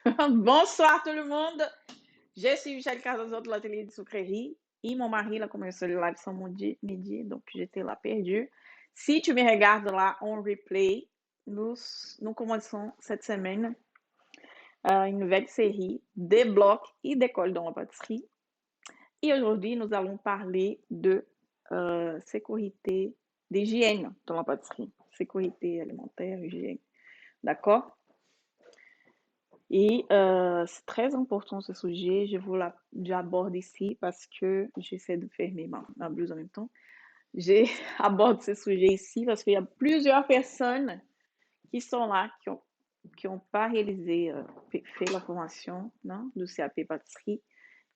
Bonsoir tout le monde. Je suis Michel Cardozo de l'atelier de sucrerie et mon mari il a commencé le live sans midi, donc j'étais là perdue. Si tu me regardes là en replay, nous commençons cette semaine une nouvelle série des blocs et d'écoles dans la pâtisserie. Et aujourd'hui, nous allons parler de sécurité, d'hygiène dans la pâtisserie, sécurité alimentaire, hygiène. D'accord? Et c'est très important ce sujet. J'aborde ici parce que j'essaie de fermer ma blouse en même temps. J'aborde ce sujet ici parce qu'il y a plusieurs personnes qui sont là, qui ont pas réalisé, fait la formation, non, du CAP pâtisserie.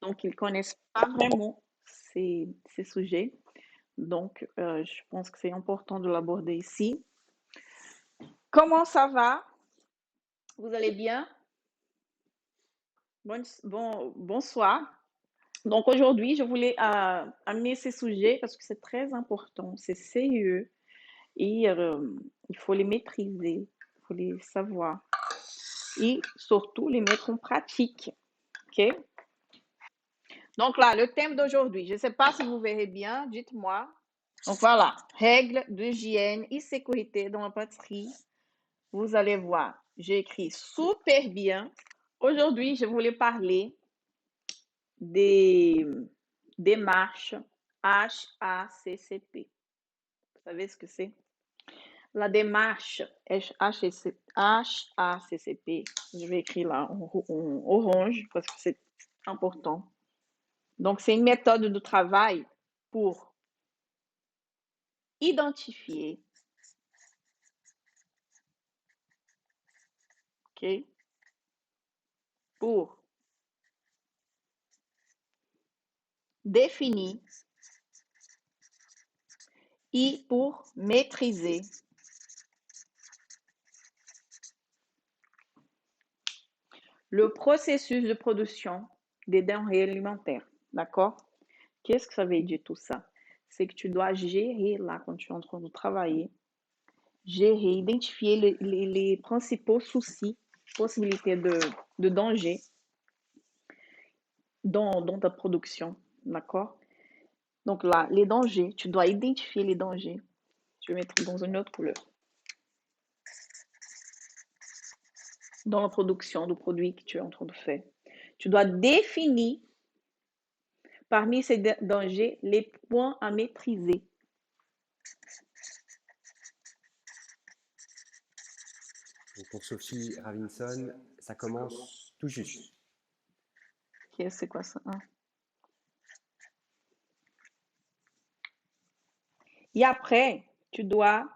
Donc, ils connaissent pas vraiment ces sujets. Donc, je pense que c'est important de l'aborder ici. Comment ça va? Vous allez bien? Bonsoir. Donc aujourd'hui, je voulais amener ces sujets parce que c'est très important, c'est sérieux et il faut les maîtriser, il faut les savoir et surtout les mettre en pratique. OK? Donc là, le thème d'aujourd'hui, je ne sais pas si vous verrez bien, dites-moi. Donc voilà, règles d'hygiène et sécurité dans la pâtisserie. Vous allez voir, j'ai écrit super bien. Aujourd'hui, je voulais parler des démarches HACCP. Vous savez ce que c'est? La démarche HACCP, je vais écrire là en orange parce que c'est important. Donc, c'est une méthode de travail pour identifier, ok, pour définir et pour maîtriser le processus de production des denrées alimentaires. D'accord? Qu'est-ce que ça veut dire tout ça? C'est que tu dois gérer là quand tu es en train de travailler, gérer, identifier les principaux soucis, possibilités de danger dans ta production. D'accord? Donc là, les dangers, tu dois identifier les dangers. Je vais mettre dans une autre couleur. Dans la production du produit que tu es en train de faire. Tu dois définir parmi ces dangers les points à maîtriser. Donc pour Sophie Ravinson, ça commence tout juste. Ok, c'est quoi ça? Et après, tu dois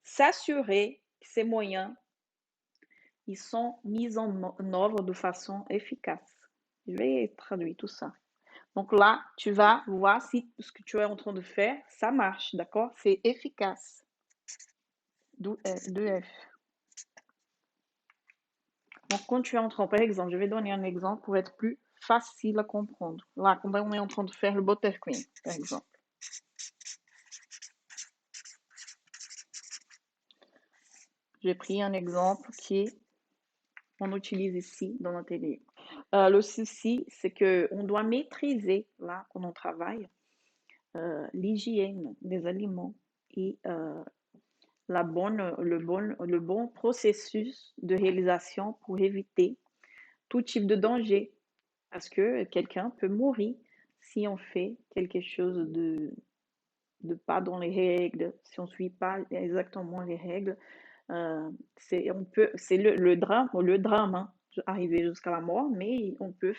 s'assurer que ces moyens ils sont mis en œuvre de façon efficace. Je vais traduire tout ça. Donc là, tu vas voir si ce que tu es en train de faire, ça marche, d'accord? C'est efficace. De F. Donc, quand tu es en train, par exemple, je vais donner un exemple pour être plus facile à comprendre. Là, quand on est en train de faire le buttercream, par exemple. J'ai pris un exemple qu'on utilise ici dans l'atelier. Le souci, c'est qu'on doit maîtriser, là, quand on travaille, l'hygiène des aliments et le bon processus de réalisation pour éviter tout type de danger. Parce que quelqu'un peut mourir si on fait quelque chose de pas dans les règles, si on ne suit pas exactement les règles. C'est le drame hein, arriver jusqu'à la mort, mais on peut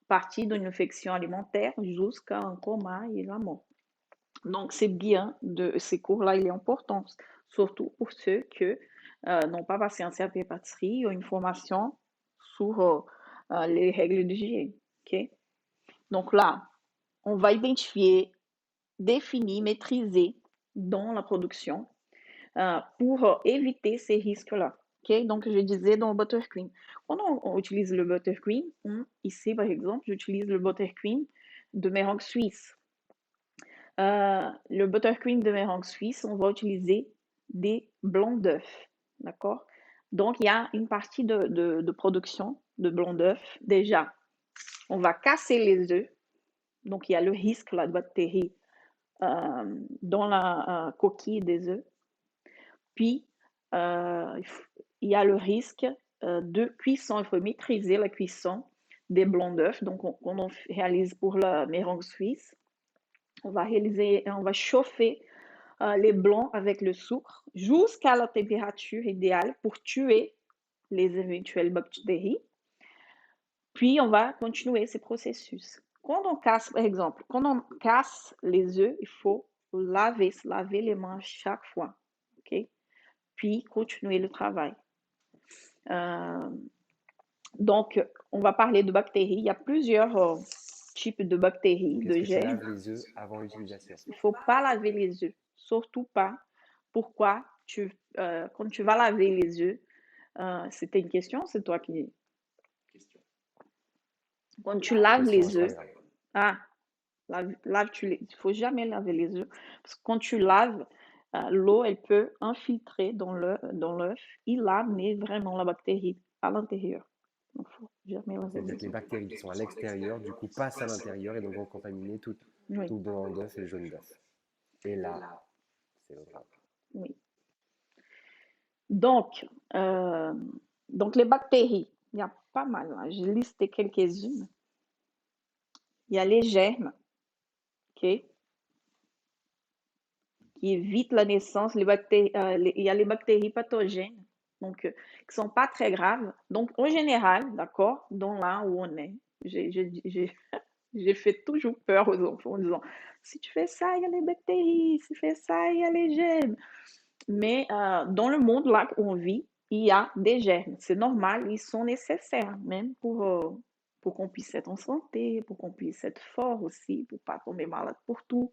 partir d'une infection alimentaire jusqu'à un coma et la mort. Donc, c'est bien de ces cours-là, il est important, surtout pour ceux qui n'ont pas passé un CAP pâtisserie ou une formation sur les règles d'hygiène. Ok? Donc là, on va identifier, définir, maîtriser dans la production pour éviter ces risques-là. Ok? Donc, je disais dans le buttercream. Quand on utilise le buttercream, ici par exemple, j'utilise le buttercream de Meringue Suisse. Le buttercream de Meringue Suisse, on va utiliser des blancs d'œufs. D'accord? Donc, il y a une partie de production de blanc d'œuf. Déjà, on va casser les œufs. Donc, il y a le risque là, de bactéries dans la coquille des œufs. Puis, il y a le risque de cuisson. Il faut maîtriser la cuisson des blancs d'œufs. Donc, quand on réalise pour la mérengue suisse, on va chauffer les blancs avec le sucre jusqu'à la température idéale pour tuer les éventuelles bactéries. Puis, on va continuer ce processus. Quand on casse, par exemple, quand on casse les œufs, il faut se laver les mains chaque fois. OK? Puis, continuer le travail. Donc, on va parler de bactéries. Il y a plusieurs types de bactéries, Donc, de est-ce que tu germes. laves les œufs avant l'utilisation? Il ne faut pas laver les œufs, surtout pas. Pourquoi? Quand tu vas laver les œufs, c'était une question, c'est toi qui... Quand tu laves Question les œufs, Instagram. il ne faut jamais laver les œufs, parce que quand tu laves, l'eau, elle peut infiltrer dans l'œuf, il amener vraiment la bactérie à l'intérieur. Donc, il ne faut jamais laver C'est-à-dire que les les œufs. bactéries qui sont à l'extérieur, du coup, passent à l'intérieur et donc vont contaminer tout Oui, le blanc d'œuf et le jaune d'œuf. Et là, c'est le drame. oui. Donc, euh, donc les bactéries, il y a pas mal, hein. J'ai listé quelques-unes. Il y a les germes, ok, qui évitent la naissance. Il y a les bactéries pathogènes, donc qui sont pas très graves. Donc, en général, d'accord, dans là où on est, j'ai fait toujours peur aux enfants en disant, si tu fais ça, il y a les bactéries, si tu fais ça, il y a les germes. Mais dans le monde là où on vit, il y a des germes. C'est normal, ils sont nécessaires même pour qu'on puisse être en santé, pour qu'on puisse être fort aussi, pour pas tomber malade pour tout.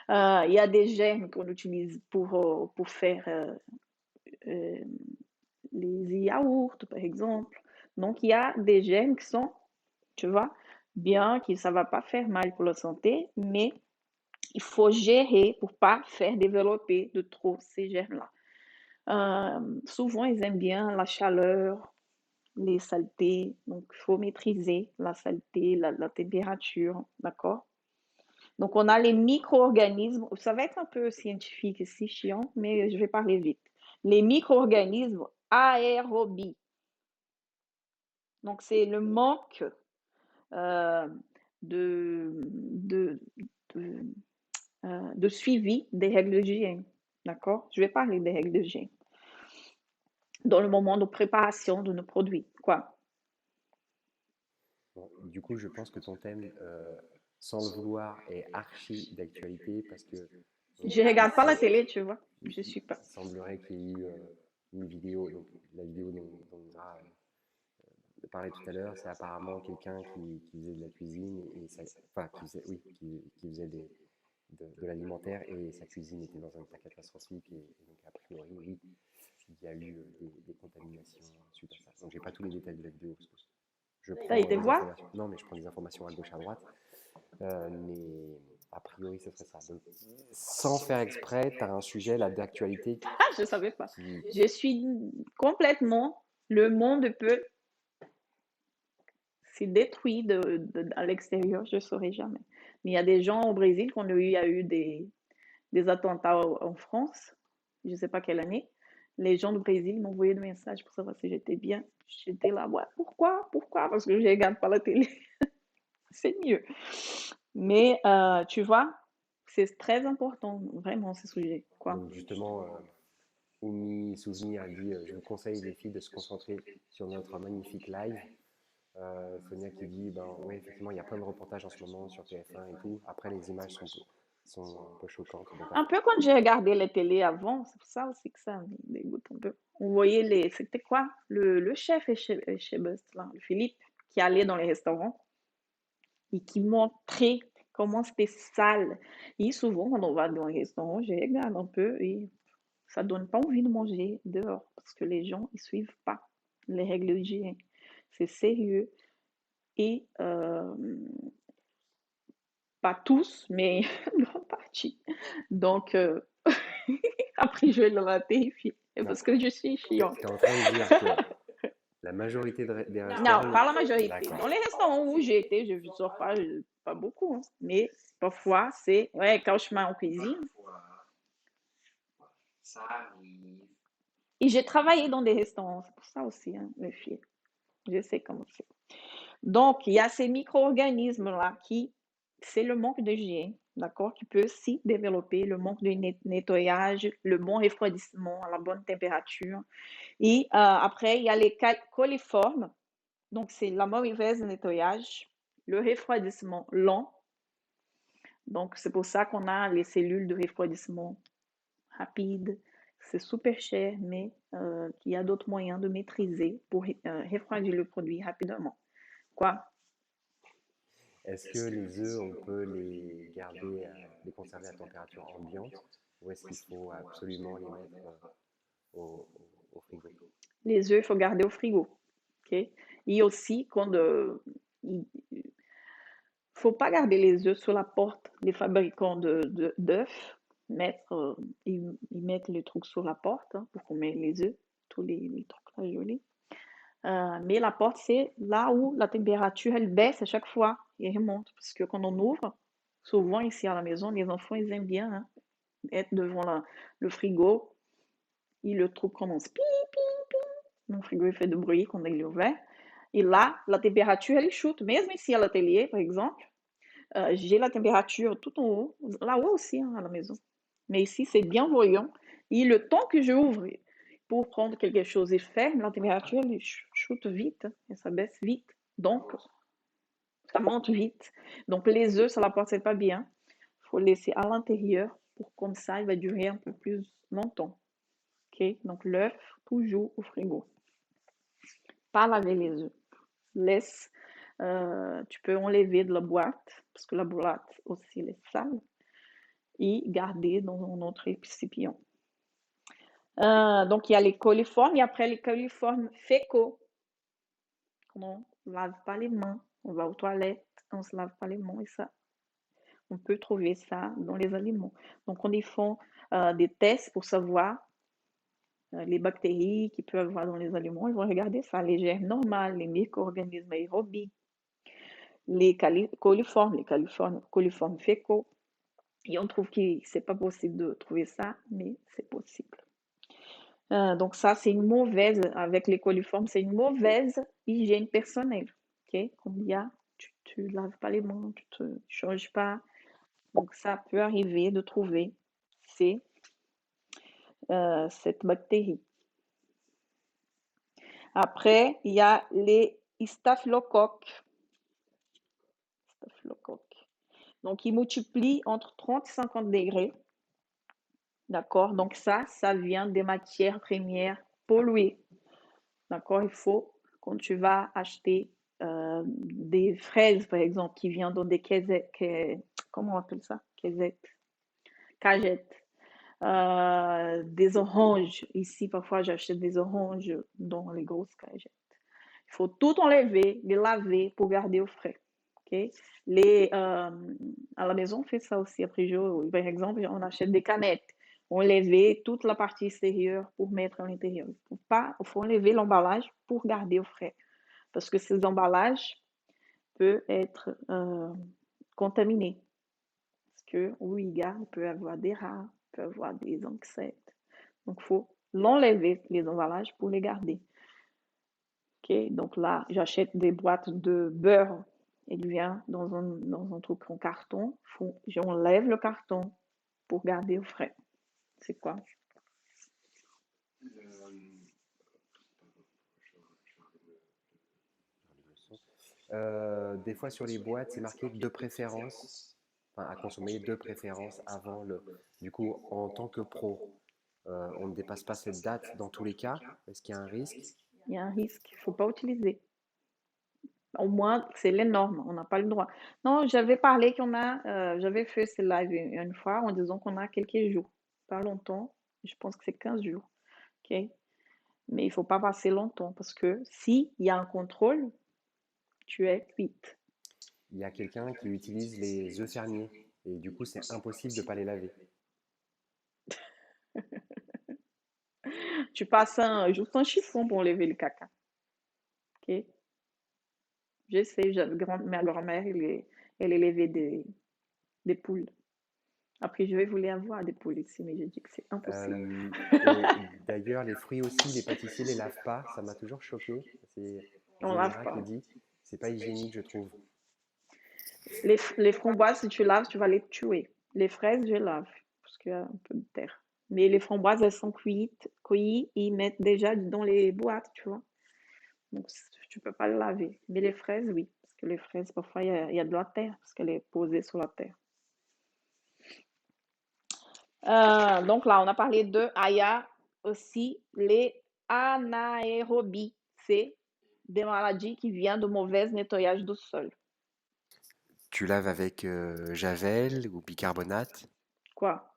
Il y a des germes qu'on utilise pour faire euh, les yaourts, par exemple. Donc, il y a des germes qui sont, tu vois, bien, que ça va pas faire mal pour la santé, mais il faut gérer pour pas faire développer de trop ces germes-là. Souvent, ils aiment bien la chaleur, les saletés. Donc, il faut maîtriser la saleté, la température, d'accord? Donc, on a les micro-organismes. Ça va être un peu scientifique ici, chiant, mais je vais parler vite. Les micro-organismes aérobies. Donc, c'est le manque euh, de, de, de, de suivi des règles d'hygiène. D'accord? Je vais parler des règles d'hygiène dans le moment de préparation de nos produits. Quoi? Bon, du coup, je pense que ton thème, sans le vouloir, est archi d'actualité parce que Je regarde pas la c'est, télé, tu vois. il, Je il- suis pas. il semblerait qu'il y ait eu une vidéo, donc la vidéo dont on a parlé tout à l'heure, c'est apparemment quelqu'un qui faisait de la cuisine et ça, enfin, qui faisait, oui, qui faisait de l'alimentaire et sa cuisine était dans un état catastrophique et donc a priori, oui, il y a eu des contaminations suite à ça. Donc j'ai pas tous les détails de la vidéo parce que je T'as prends été des voir? informations. Non, mais je prends des informations à gauche à droite. Mais a priori, ce serait ça. Donc, sans faire exprès, tu as un sujet là d'actualité Ah, je savais pas. qui. Je suis complètement. Le monde peut s'est détruit à l'extérieur, je ne saurais jamais. Mais il y a des gens au Brésil, quand il y a eu des attentats en France, je ne sais pas quelle année, les gens du Brésil m'ont envoyé des messages pour savoir si j'étais bien. J'étais là, ouais, pourquoi? Pourquoi? Parce que je ne regarde pas la télé. C'est mieux. Mais tu vois, c'est très important, vraiment, ce sujet. Quoi. Donc, justement, Oumi Souvenir dit je vous conseille, les filles, de se concentrer sur notre magnifique live. Sonia qui dit ben, oui, effectivement, il y a plein de reportages en ce moment sur TF1 et tout. Après, les images sont un peu choquantes. Donc, Un peu quand j'ai regardé la télé avant, c'est pour ça aussi que ça me dégoûte un peu. On voyait c'était quoi? Le chef chez Bust, là, le Philippe, qui allait dans les restaurants et qui montrait comment c'était sale. Et souvent, quand on va dans les restaurants, je regarde un peu et ça donne pas envie de manger dehors parce que les gens, ils suivent pas les règles d'hygiène. C'est sérieux et pas tous, mais une grande partie. Donc, Après, je vais le terrifier Non, parce que je suis tu chiante. es en train de dire que la majorité des Non, restaurants... pas la majorité. D'accord. Dans les restaurants où j'ai été, je ne sors pas, pas beaucoup, hein. Mais parfois, c'est, ouais, quand je suis en cuisine. Et j'ai travaillé dans des restaurants, c'est pour ça aussi, hein, les filles. Je sais comment c'est. Donc, il y a ces micro-organismes-là qui, c'est le manque d'hygiène, d'accord, qui peut aussi développer le manque de nettoyage, le bon refroidissement à la bonne température. Et après, il y a les coliformes. Donc, c'est la mauvaise nettoyage, le refroidissement lent. Donc, c'est pour ça qu'on a les cellules de refroidissement rapide. C'est super cher, mais il y a d'autres moyens de maîtriser pour refroidir le produit rapidement. Quoi? Est-ce que les œufs, on peut les garder, les conserver à température ambiante ou est-ce qu'il faut absolument les mettre au, au frigo? Les œufs, il faut garder au frigo. Ok. Et aussi, quand il faut pas garder les œufs sur la porte. Les fabricants d'œufs mettent, ils mettent le truc sur la porte, hein, pour qu'on mette les œufs, tous les trucs là jolis. Mais la porte, c'est là où la température, elle baisse à chaque fois et remonte. Parce que quand on ouvre, souvent ici à la maison, les enfants, ils aiment bien, hein, être devant le frigo et le truc commence. Pi, pi, pi. Mon frigo, il fait de bruit quand il est ouvert. Et là, la température, elle chute. Même ici à l'atelier, par exemple, j'ai la température tout en haut, là-haut aussi, hein, à la maison. Mais ici, c'est bien voyant. Et le temps que j'ouvre pour prendre quelque chose et ferme, la température, elle chute vite, et ça baisse vite. Donc, ça monte vite. Donc, les œufs, ça ne la passe pas bien. Il faut laisser à l'intérieur pour comme ça, il va durer un peu plus longtemps. Ok. Donc, l'œuf, toujours au frigo. Pas laver les œufs. Laisse, tu peux enlever de la boîte, parce que la boîte aussi, elle est sale, et garder dans un autre récipient. Donc, il y a les coliformes et après les coliformes fécaux. On ne lave pas les mains, on va aux toilettes, on ne se lave pas les mains et ça, on peut trouver ça dans les aliments. Donc, on y font des tests pour savoir les bactéries qu'il peut y avoir dans les aliments. Ils vont regarder ça, les germes normaux, les micro-organismes aérobies, les coliformes fécaux. Et on trouve que c'est pas possible de trouver ça, mais c'est possible. Donc ça, c'est une mauvaise, avec les coliformes, c'est une mauvaise hygiène personnelle. Ok. Comme il y a, tu laves pas les mains, tu te changes pas. Donc ça peut arriver de trouver cette bactérie. Après, il y a les staphylocoques. Donc, ils multiplient entre 30 et 50 degrés. D'accord? Donc ça vient des matières premières polluées. D'accord? Il faut, quand tu vas acheter des fraises, par exemple, qui viennent dans des caissettes, comment on appelle ça? Cagettes. Des oranges. Ici, parfois, j'achète des oranges dans les grosses cagettes. Il faut tout enlever, les laver pour garder au frais. Ok. À la maison, on fait ça aussi après jour. Par exemple, on achète des canettes. On enlève toute la partie extérieure pour mettre à l'intérieur. Il faut enlever l'emballage pour garder au frais. Parce que ces emballages peuvent être contaminés. Parce que, oui, il peut y avoir des rats, il peut y avoir des insectes. Donc, il faut l'enlever, les emballages, pour les garder. Ok. Donc là, j'achète des boîtes de beurre. Il vient dans un truc en carton. J'enlève le carton pour garder au frais. C'est quoi? Des fois sur les boîtes, c'est marqué de préférence, enfin, à consommer de préférence avant le... Du coup, en tant que pro, on ne dépasse pas cette date dans tous les cas. Est-ce qu'il y a un risque? Il y a un risque. Il ne faut pas utiliser. Au moins, c'est les normes. On n'a pas le droit. Non, j'avais parlé j'avais fait ce live une fois en disant qu'on a quelques jours. Pas longtemps. Je pense que c'est 15 jours. Ok. Mais il ne faut pas passer longtemps parce que s'il y a un contrôle, tu es cuite. Il y a quelqu'un qui utilise les œufs fermiers et du coup, c'est impossible de ne pas les laver. Tu passes juste un chiffon pour lever le caca. Ok? Je sais, ma grand-mère, elle élevait des poules. Après, je vais vouloir avoir des poules ici, mais je dis que c'est impossible. Et d'ailleurs, les fruits aussi, les pâtissiers les lavent pas. Ça m'a toujours choqué. C'est On lave Zenira qui pas. dit, c'est pas hygiénique, je trouve. Les framboises, si tu laves, tu vas les tuer. Les fraises, je lave, parce qu'il y a un peu de terre. Mais les framboises, elles sont cueillies, ils mettent déjà dans les boîtes, tu vois. Donc, tu peux pas le laver. Mais les fraises, oui. Parce que les fraises, parfois, il y a de la terre, parce qu'elle est posée sur la terre. Donc là, on a parlé de Aya aussi, les anaérobies. C'est des maladies qui viennent de mauvais nettoyage du sol. Tu laves avec Javel ou bicarbonate. Quoi?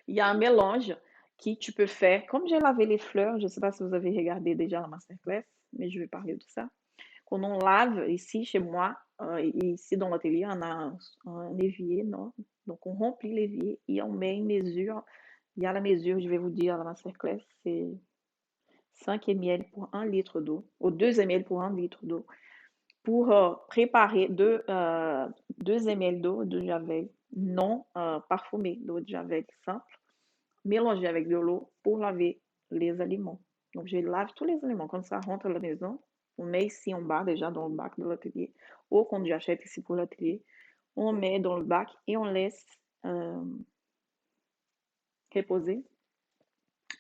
Il y a un mélange qui tu peux faire. Comme j'ai lavé les fleurs, je ne sais pas si vous avez regardé déjà la masterclass, mais je vais parler de ça. Quand on lave ici chez moi, ici dans l'atelier, on a un évier, non? Donc on remplit l'évier et on met une mesure. Il y a la mesure, je vais vous dire, à la masterclass, c'est 5 ml pour 1 litre d'eau, ou 2 ml pour 1 litre d'eau, pour préparer 2 ml d'eau de javel non parfumée, d'eau de javel simple, mélangée avec de l'eau pour laver les aliments. Donc, je lave tous les aliments. Quand ça rentre à la maison, on met ici en bas, déjà dans le bac de l'atelier, ou quand j'achète ici pour l'atelier, on met dans le bac et on laisse reposer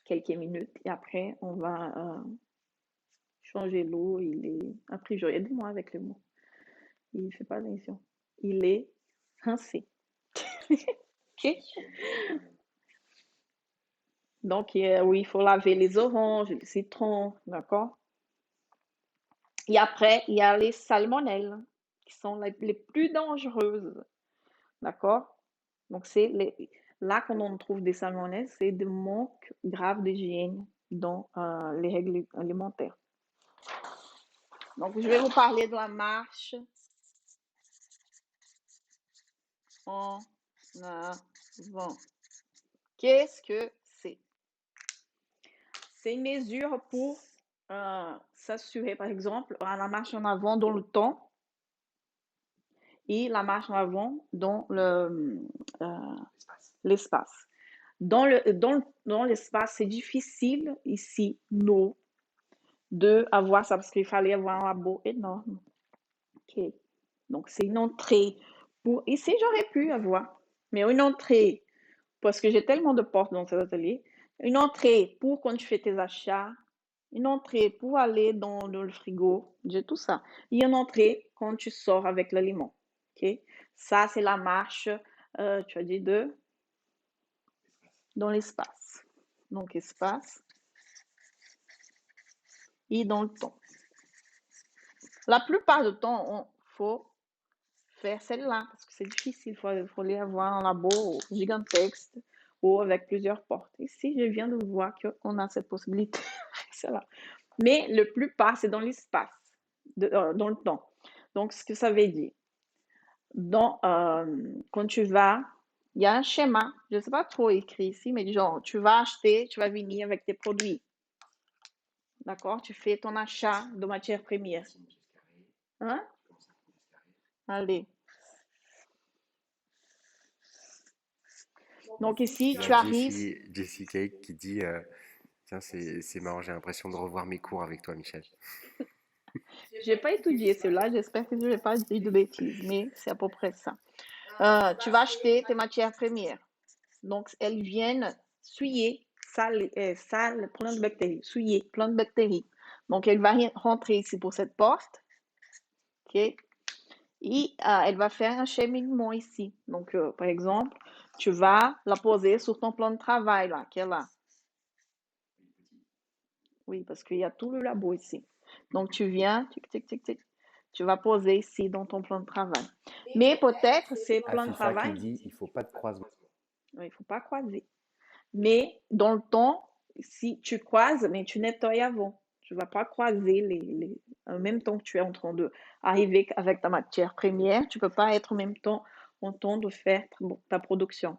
quelques minutes. Et après, on va changer l'eau. Après, je aide-moi avec les mots. Il ne fait pas attention. Il est rincé. Ok? Donc, oui, il faut laver les oranges, les citrons, d'accord? Et après, il y a les salmonelles, qui sont les plus dangereuses, d'accord? Donc, là qu'on on trouve des salmonelles, c'est de manque grave d'hygiène dans les règles alimentaires. Donc, je vais vous parler de la marche en avant. Qu'est-ce que c'est? C'est une mesure pour s'assurer, par exemple, à la marche en avant dans le temps et la marche en avant dans l'espace. Dans l'espace, c'est difficile ici, nous, de avoir ça parce qu'il fallait avoir un labo énorme. Ok. Donc, c'est une entrée pour. Ici, j'aurais pu avoir, mais une entrée, parce que j'ai tellement de portes dans cet atelier, une entrée pour quand tu fais tes achats, une entrée pour aller dans le frigo, j'ai tout ça. Et une entrée quand tu sors avec l'aliment. Ok. Ça, c'est la marche, tu as dit dans l'espace. Donc, espace et dans le temps. La plupart du temps, il faut faire celle-là parce que c'est difficile. Il faut aller avoir un labo gigantesque ou avec plusieurs portes. Ici, je viens de voir qu'on a cette possibilité de faire cela. Mais la plupart, c'est dans l'espace, dans le temps. Donc, ce que ça veut dire, quand tu vas, il y a un schéma, je ne sais pas trop écrit ici, mais genre, tu vas acheter, tu vas venir avec tes produits. D'accord? Tu fais ton achat de matières premières. Hein? Allez. Donc ici, Il y tu a arrives. Jessie Cake qui dit tiens, c'est marrant, j'ai l'impression de revoir mes cours avec toi, Michel. J'ai pas étudié cela, j'espère que je n'ai pas dit de bêtises, mais c'est à peu près ça. Tu vas acheter tes matières premières. Donc, elles viennent souiller, sale, plein de bactéries, souiller, plein de bactéries. Donc, elle va rentrer ici pour cette porte. OK? Et elle va faire un cheminement ici. Donc, par exemple, tu vas la poser sur ton plan de travail, là, qui est là. Oui, parce qu'il y a tout le labo ici. Donc, tu viens, tic, tic, tic, tic, tu vas poser ici dans ton plan de travail. Mais peut-être ces plans de Afifa qui travail, dit il faut pas de croisement. il ne faut pas croiser. Mais dans le temps, si tu croises, mais tu nettoies avant. Tu ne vas pas croiser en même temps que tu es en train de arriver avec ta matière première. Tu ne peux pas être en même temps en temps de faire ta production.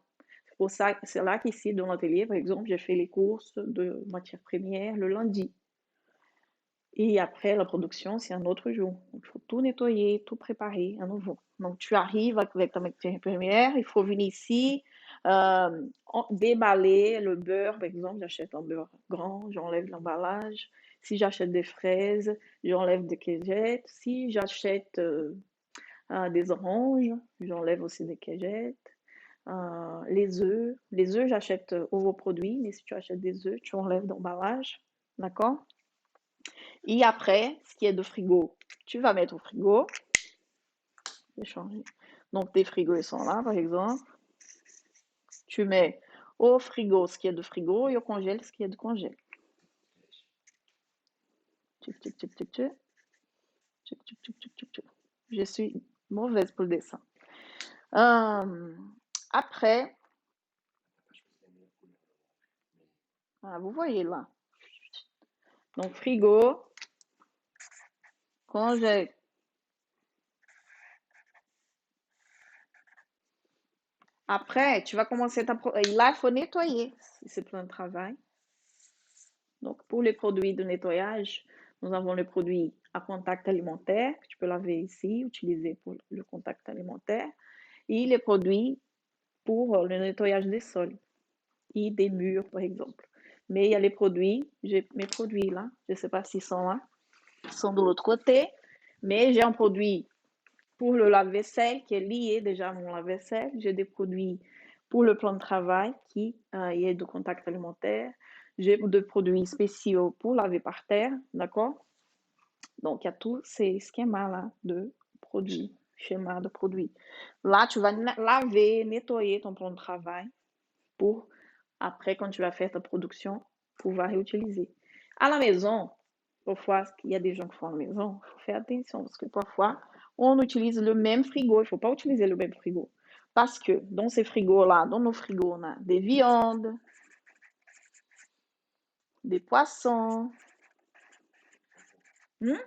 C'est pour ça, c'est là qu'ici, dans l'atelier, par exemple, j'ai fait les courses de matières premières le lundi. Et après, la production, c'est un autre jour. Il faut tout nettoyer, tout préparer à nouveau. Donc, tu arrives avec ta matière première, il faut venir ici, déballer le beurre. Par exemple, j'achète un beurre grand, j'enlève l'emballage. Si j'achète des fraises, j'enlève des cagettes. Si j'achète des oranges, j'enlève aussi des cagettes. Les œufs, j'achète ovoproduits, mais si tu achètes des œufs, tu enlèves l'emballage. D'accord? Et après, ce qui est de frigo, tu vas mettre au frigo. Je vais changer. Donc, tes frigos, ils sont là, par exemple. Tu mets au frigo ce qui est de frigo et au congèle ce qui est de congèle. Tchic, tchic, tchic, tchic, tchic. Tchic, tchic, tchic, tchic, tchic, tchic. Je suis mauvaise pour le dessin. Après, vous voyez là. Donc, frigo, congèle. Après, tu vas commencer là, il faut nettoyer. C'est plein de travail. Donc, pour les produits de nettoyage, nous avons le produit à contact alimentaire, que tu peux laver ici, utiliser pour le contact alimentaire, et les produits pour le nettoyage des sols et des murs, par exemple. Mais il y a les produits, j'ai mes produits là, je ne sais pas s'ils sont là, ils sont de l'autre côté, mais j'ai un produit pour le lave-vaisselle qui est lié déjà à mon lave-vaisselle. J'ai des produits pour le plan de travail qui est de contact alimentaire. J'ai des produits spéciaux pour laver par terre, d'accord? Donc, il y a tous ces schémas-là de produits, schémas de produits. Là, tu vas laver, nettoyer ton plan de travail pour, après, quand tu vas faire ta production, pouvoir réutiliser. À la maison, parfois, il y a des gens qui font à la maison, il faut faire attention parce que parfois, on utilise le même frigo. Il ne faut pas utiliser le même frigo. Parce que dans ces frigos-là, dans nos frigos, on a des viandes, des poissons. Mais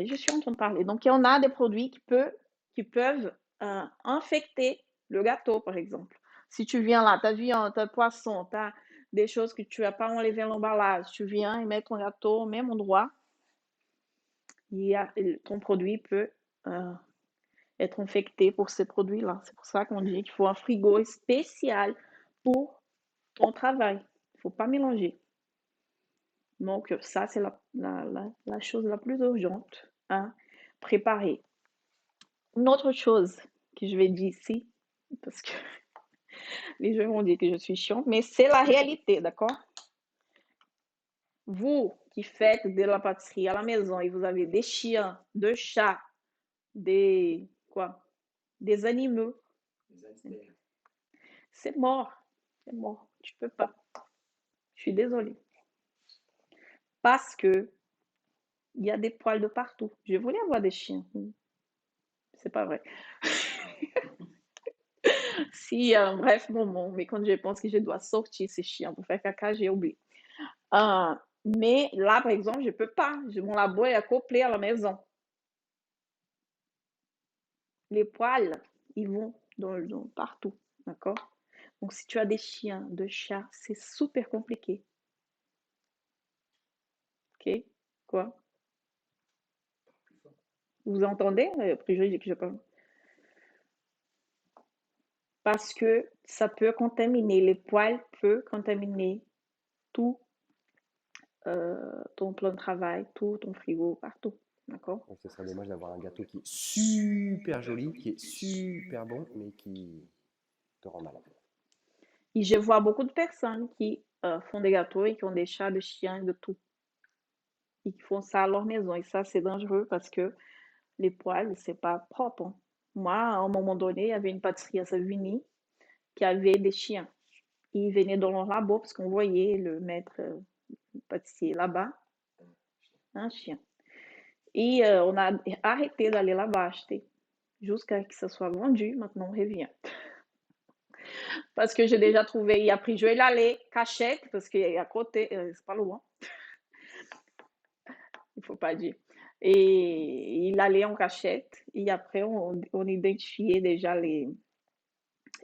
je suis en train de parler. Donc, on a des produits qui peuvent infecter le gâteau, par exemple. Si tu viens là, ta viande, ta poisson, tu as des choses que tu n'as pas enlevé l'emballage, tu viens et mets ton gâteau au même endroit, ton produit peut être infecté pour ces produits-là. C'est pour ça qu'on dit qu'il faut un frigo spécial pour ton travail. Il ne faut pas mélanger. Donc, ça, c'est la chose la plus urgente à préparer. Une autre chose que je vais dire ici, parce que les gens vont dire que je suis chiante, mais c'est la réalité, d'accord? Vous qui faites de la pâtisserie à la maison et vous avez des chiens, des chats, des animaux, c'est mort. C'est mort. Tu peux pas. Je suis désolée. Parce que il y a des poils de partout. Je voulais avoir des chiens. C'est pas vrai. Si, bref, moment, mais quand je pense que je dois sortir ces chiens pour faire caca, j'ai oublié. Mais là, par exemple, je peux pas. Mon labo est accouplé à la maison. Les poils, ils vont partout. D'accord? Donc, si tu as des chiens, des chats, c'est super compliqué. Ok? Quoi? Vous entendez? Après, je dis que je parle. Parce que ça peut contaminer, les poils peuvent contaminer tout ton plan de travail, tout ton frigo, partout. D'accord? Donc ce serait dommage d'avoir un gâteau qui est super joli, qui est super bon, mais qui te rend malade. Et je vois beaucoup de personnes qui font des gâteaux et qui ont des chats, des chiens, de tout. Et qui font ça à leur maison. Et ça, c'est dangereux parce que les poils, c'est pas propre. Hein. Moi, à un moment donné, il y avait une pâtisserie à Savigny qui avait des chiens. Ils venaient dans leur labo parce qu'on voyait le maître pâtissier là-bas, un chien. Et on a arrêté d'aller là-bas acheter jusqu'à ce que ça soit vendu. Maintenant, on revient. Parce que j'ai déjà trouvé, il a pris, je vais l'aller, cachette, parce qu'il est à côté, c'est pas loin. Il faut pas dire. Et il allait en cachette. Et après, on identifiait déjà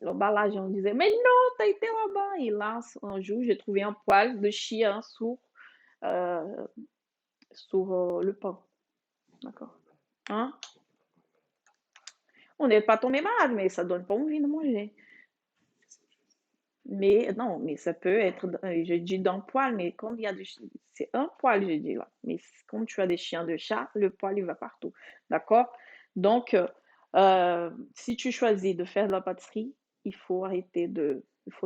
l'emballage. On disait, mais non, t'as été là-bas. Et là, un jour, j'ai trouvé un poil de chien euh, sur le pain. D'accord. Hein? On n'est pas tombé malade, mais ça donne pas envie de manger. Mais non, mais ça peut être, je dis d'un poil, mais comme il y a c'est un poil, je dis là. Mais comme tu as des chiens de chat, le poil, il va partout. D'accord? Donc, si tu choisis de faire de la pâtisserie, il faut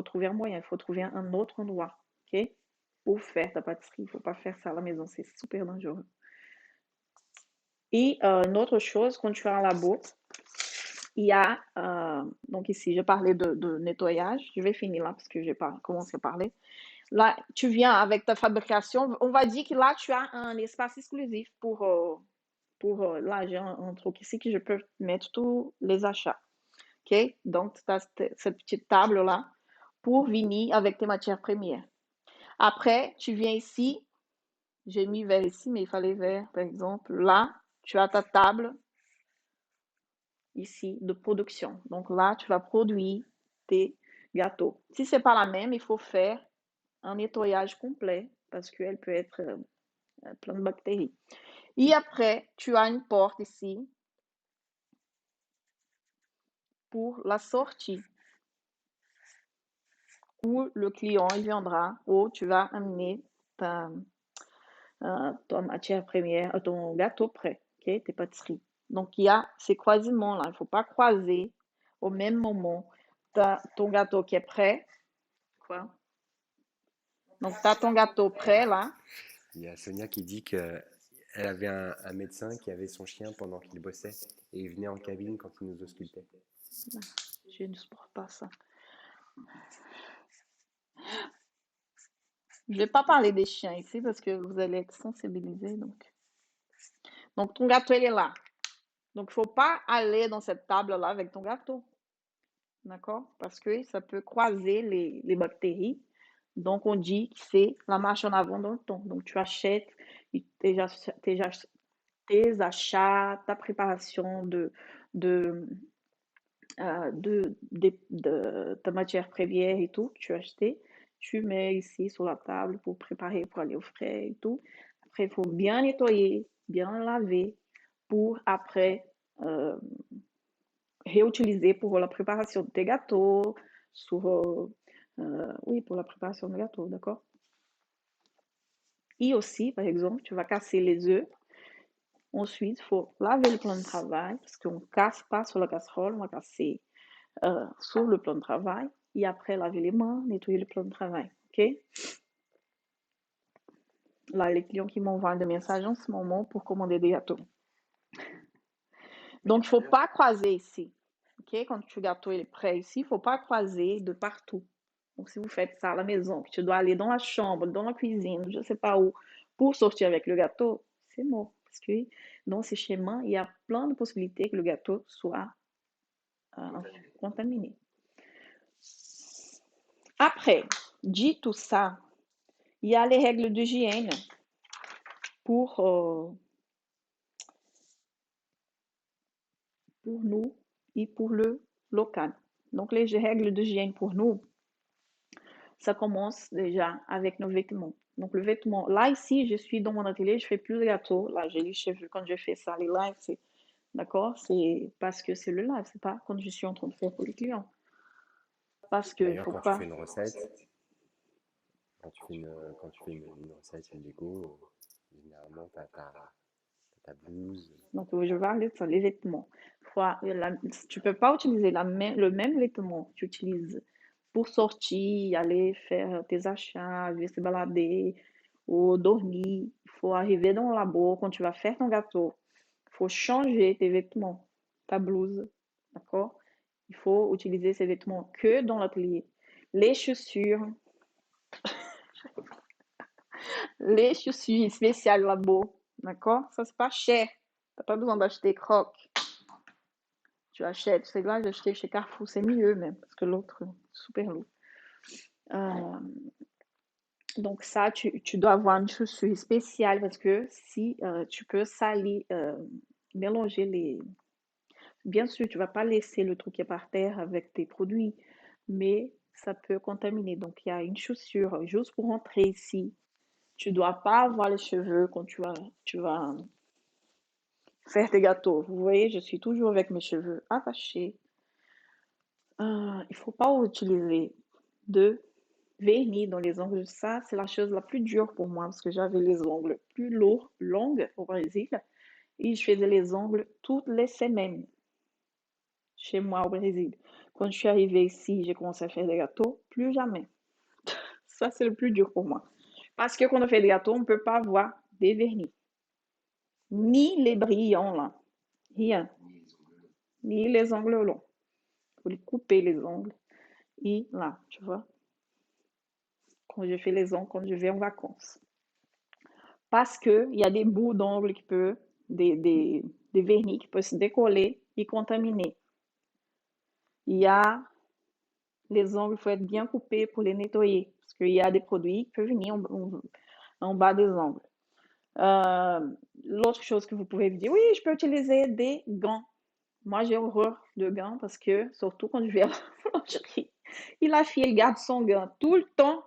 trouver un moyen, il faut trouver un autre endroit, ok? Pour faire ta pâtisserie. Il faut pas faire ça à la maison, c'est super dangereux. Et une autre chose, quand tu as un labo, il y a, donc ici, je parlais de nettoyage. Je vais finir là parce que j'ai pas commencé à parler. Là, tu viens avec ta fabrication. On va dire que là, tu as un espace exclusif là, j'ai un truc ici que je peux mettre tous les achats. OK? Donc, tu as cette petite table-là pour venir avec tes matières premières. Après, tu viens ici. J'ai mis vers ici, mais il fallait vers, par exemple. Là, tu as ta table ici de production. Donc là, tu vas produire tes gâteaux. Si c'est pas la même, il faut faire un nettoyage complet parce qu'elle peut être pleine de bactéries. Et après, tu as une porte ici pour la sortie où le client il viendra ou tu vas amener ta, ta matière première, ton gâteau prêt, ok, tes pâtisseries. Donc, il y a ces croisements là. Il ne faut pas croiser au même moment ton gâteau qui est prêt. Quoi? Donc, tu as ton gâteau prêt là. Il y a Sonia qui dit que elle avait un médecin qui avait son chien pendant qu'il bossait et il venait en cabine quand il nous auscultait. Je ne supporte pas ça. Je ne vais pas parler des chiens ici parce que vous allez être sensibilisés. Donc ton gâteau, il est là. Donc, il ne faut pas aller dans cette table-là avec ton gâteau. D'accord? Parce que ça peut croiser les bactéries. Donc, on dit que c'est la marche en avant dans le temps. Donc, tu achètes tes, tes, tes achats, ta préparation de, de ta matière première et tout que tu as acheté. Tu mets ici sur la table pour préparer pour aller au frais et tout. Après, il faut bien nettoyer, bien laver pour après réutiliser pour la préparation de tes gâteaux, oui, pour la préparation de gâteaux, d'accord? Et aussi, par exemple, tu vas casser les œufs. Ensuite, il faut laver le plan de travail, parce qu'on ne casse pas sur la casserole, on va casser sur le plan de travail. Et après, laver les mains, nettoyer le plan de travail, ok? Là, les clients qui m'envoient des messages en ce moment pour commander des gâteaux. Donc, il ne faut pas croiser ici. Ok? Quand le gâteau est prêt ici, il ne faut pas croiser de partout. Donc, si vous faites ça à la maison, que tu dois aller dans la chambre, dans la cuisine, je ne sais pas où, pour sortir avec le gâteau, c'est mort. Parce que dans ces schémas, il y a plein de possibilités que le gâteau soit contaminé. Après, dit tout ça, il y a les règles d'hygiène pour nous et pour le local. Donc, les règles d'hygiène pour nous, ça commence déjà avec nos vêtements. Donc, le vêtement, là, ici, je suis dans mon atelier, je fais plus de gâteaux. Là, j'ai les cheveux quand je fais ça, les lives, c'est d'accord? C'est parce que c'est le live, c'est pas quand je suis en train de faire pour les clients. Parce qu'il ne D'ailleurs, faut quand tu pas. fais une recette, quand tu fais une recette, une déco, généralement, tu as ta blouse. Donc, je vais parler de ça, les vêtements. Tu peux pas utiliser le même vêtement que tu utilises pour sortir, aller faire tes achats, aller se balader ou dormir. Il faut arriver dans le labo quand tu vas faire ton gâteau. Il faut changer tes vêtements, ta blouse, d'accord? Il faut utiliser ces vêtements que dans l'atelier. Les chaussures, les chaussures spéciales labo, d'accord? Ça, c'est pas cher. T'as pas besoin d'acheter crocs. Tu achètes, c'est là, j'ai acheté chez Carrefour, c'est mieux même, parce que l'autre, super lourd. Euh, Donc ça, tu dois avoir une chaussure spéciale parce que si tu peux salir, mélanger les... Bien sûr, tu vas pas laisser le truc qui est par terre avec tes produits, mais ça peut contaminer. Donc il y a une chaussure juste pour entrer ici. Tu dois pas avoir les cheveux quand tu vas faire tes gâteaux. Vous voyez, je suis toujours avec mes cheveux attachés. Il faut pas utiliser de vernis dans les ongles. Ça, c'est la chose la plus dure pour moi parce que j'avais les ongles plus lourds, longs au Brésil et je faisais les ongles toutes les semaines chez moi au Brésil. Quand je suis arrivée ici, j'ai commencé à faire des gâteaux, plus jamais. Ça, c'est le plus dur pour moi. Parce que quand on fait des gâteaux, on ne peut pas avoir des vernis, ni les brillants là, rien, ni les ongles longs. Il faut les couper les ongles et là, tu vois, quand je fais les ongles, quand je vais en vacances. Parce qu'il y a des bouts d'ongles qui peuvent, des vernis qui peuvent se décoller et contaminer. Il y a les ongles, il faut être bien coupés pour les nettoyer. Parce qu'il y a des produits qui peuvent venir en bas des ongles. Euh, L'autre chose que vous pouvez me dire, oui, je peux utiliser des gants. Moi, j'ai horreur de gants parce que, surtout quand je vais à la boulangerie, et la fille, elle garde son gant tout le temps.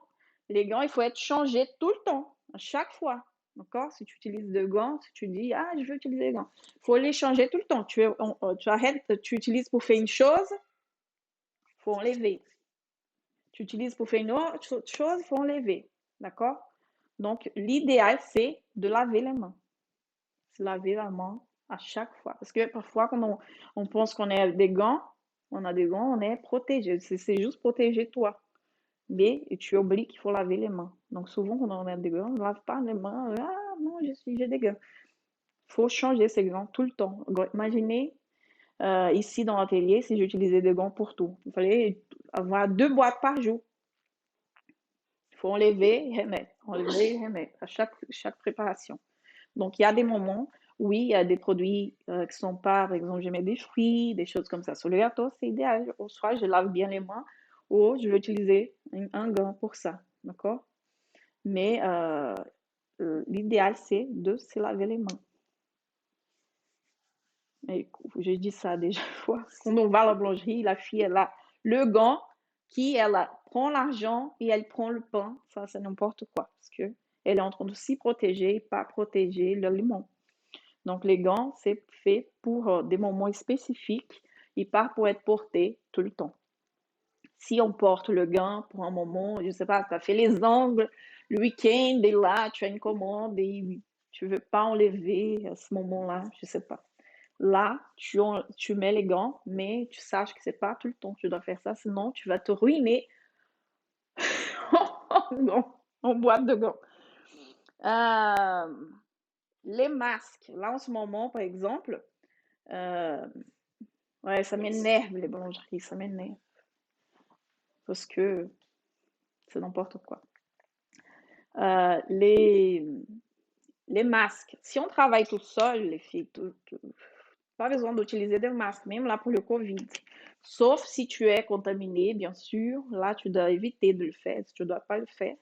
Les gants, il faut être changé tout le temps, à chaque fois. D'accord? Si tu utilises des gants, si tu dis, ah, je veux utiliser des gants, il faut les changer tout le temps. Tu arrêtes, tu utilises pour faire une chose, il faut enlever. Tu utilises pour faire une autre chose, il faut enlever. D'accord? Donc, l'idéal, c'est de laver les mains. Se laver la main à chaque fois. Parce que parfois, quand on pense qu'on a des gants, on est protégé. C'est juste protéger toi. Mais tu oublies qu'il faut laver les mains. Donc, souvent, quand on a des gants, on ne lave pas les mains. Ah non, j'ai des gants. Il faut changer ces gants tout le temps. Imaginez ici dans l'atelier si j'utilisais des gants pour tout. Il fallait avoir 2 boîtes par jour. Il faut enlever et remettre. Enlever et remettre à chaque préparation. Donc, il y a des moments, oui, il y a des produits qui sont pas, par exemple, je mets des fruits, des choses comme ça. Sur le gâteau, c'est idéal. Au soit je lave bien les mains, ou je vais utiliser un gant pour ça. D'accord? Mais l'idéal, c'est de se laver les mains. Et je dis ça déjà une fois. Quand on va à la boulangerie, la fille, elle a le gant prend l'argent et elle prend le pain. Ça, c'est n'importe quoi. Parce que elle est en train de s'y protéger et pas protéger l'aliment. Donc, les gants, c'est fait pour des moments spécifiques et pas pour être porté tout le temps. Si on porte le gant pour un moment, je ne sais pas, tu as fait les ongles le week-end et là, tu as une commande et tu ne veux pas enlever à ce moment-là, je ne sais pas. Là, tu mets les gants, mais tu saches que ce n'est pas tout le temps que tu dois faire ça, sinon tu vas te ruiner en boîte de gants. Euh, les masques, là en ce moment, par exemple, euh, ouais, ça m'énerve les boulangeries, ça m'énerve. Parce que c'est n'importe quoi. Euh, les, les masques. Si on travaille tout seul, les filles, pas besoin d'utiliser des masques, même là pour le Covid. Sauf si tu es contaminé, bien sûr. Là, tu dois éviter de le faire, tu ne dois pas le faire.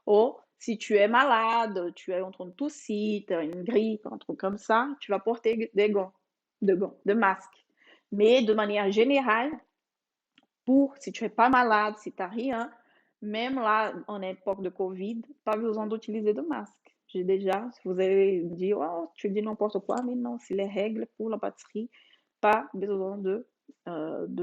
Ou si tu es malade, tu es en train de tousser, tu as une grippe, un truc comme ça, tu vas porter des gants, de masques. Mais de manière générale, si tu n'es pas malade, si tu n'as rien, même là, en époque de Covid, pas besoin d'utiliser de masque. J'ai déjà, si vous avez dit, oh, tu dis n'importe quoi, mais non, c'est les règles pour la pâtisserie, pas besoin de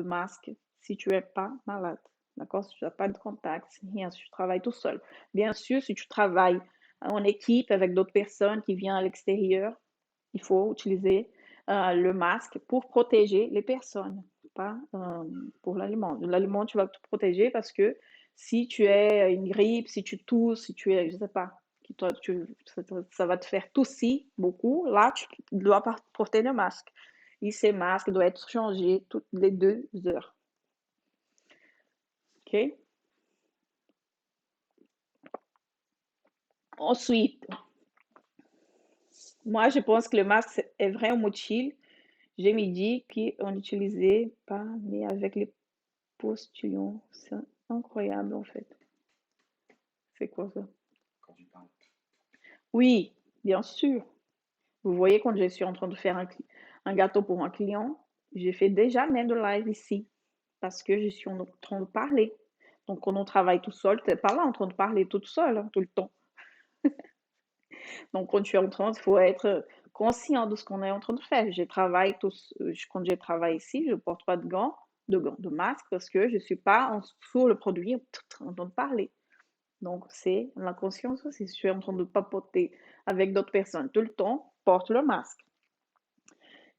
masque si tu n'es pas malade. D'accord? Si tu n'as pas de contact, rien, si tu travailles tout seul. Bien sûr, si tu travailles en équipe avec d'autres personnes qui viennent à l'extérieur, il faut utiliser le masque pour protéger les personnes, pas pour l'aliment. L'aliment, tu vas te protéger parce que si tu es une grippe, si tu tousses, si tu es, je sais pas, ça va te faire tousser beaucoup, là, tu dois porter le masque. Et ces masques doivent être changés toutes les 2 heures. OK? Ensuite, moi, je pense que le masque est vraiment utile. Je me dis qu'on n'utilisait pas, mais avec les postillons. C'est incroyable en fait. C'est quoi ça? Oui, bien sûr. Vous voyez, quand je suis en train de faire un gâteau pour un client, j'ai fait déjà même de live ici parce que je suis en train de parler. Donc, quand on travaille tout seul, tu n'es pas là en train de parler toute seule tout le temps. Donc, quand tu es en train, il faut être conscient de ce qu'on est en train de faire. Quand je travaille ici, je ne porte pas de masque parce que je ne suis pas sur le produit en train de parler. Donc, c'est la conscience aussi. Si je suis en train de papoter avec d'autres personnes tout le temps, porte le masque.